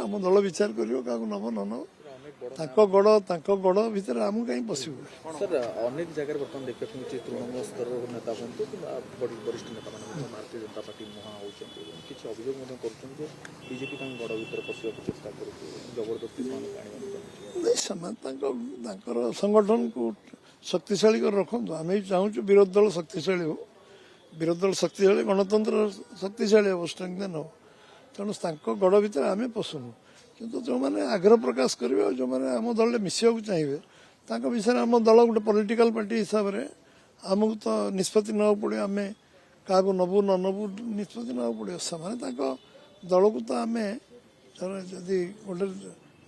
आम दल विचार कर नब न नब गड़ भितर आम कहीं पशु सर अनेक जगह बर्तमान देखा तृणमूल स्तर नेता हूँ कि वरिष्ठ नेता मैंने भारतीय जनता पार्टी मुहां होती किसी अभियोग बीजेपी गड़ भर पशा चेष्टा कर जबरदस्ती संगठन को शक्तिशाली कर रखु आम चाहूँ विरोधी दल शक्तिशाली हो विरोधी दल शक्तिशाली गणतंत्र शक्तिशाली हम स्ट्रेंथन हो तेणु गड़ भितर आम पशुनु किंतु जो मैंने आग्रह प्रकाश करेंगे जो मैंने आम दल मिसा चाहिए विषय आम दल गोटे पॉलिटिकल पार्टी हिसाब से आमको तो निष्पत्ति ना पड़े आम क्या नबू न नबू निष्पत्ति ना पड़े से दल को तो आम जदि गोटे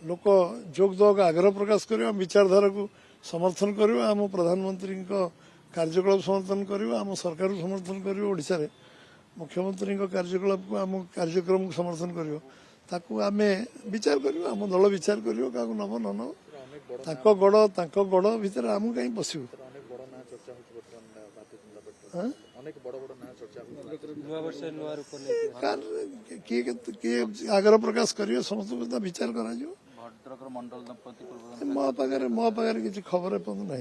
लोक जोग देवा आग्रह प्रकाश कर विचारधारा को समर्थन करवा आम प्रधानमंत्री कार्यकलाप समर्थन करवा आम सरकार को समर्थन करशा मुख्यमंत्री कार्यकलाप को आम कार्यक्रम को समर्थन कर आम विचार करवा आम दल विचार कर नब न नब गड़ भितर आम कहीं पशु किए आग्रह प्रकाश करेंगे समस्त विचार कर मो पाखे किसी खबर एपर्यंत ना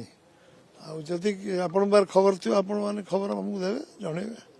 आदि आपण खबर थी आपण मैंने खबर आमको देवे जनइबे।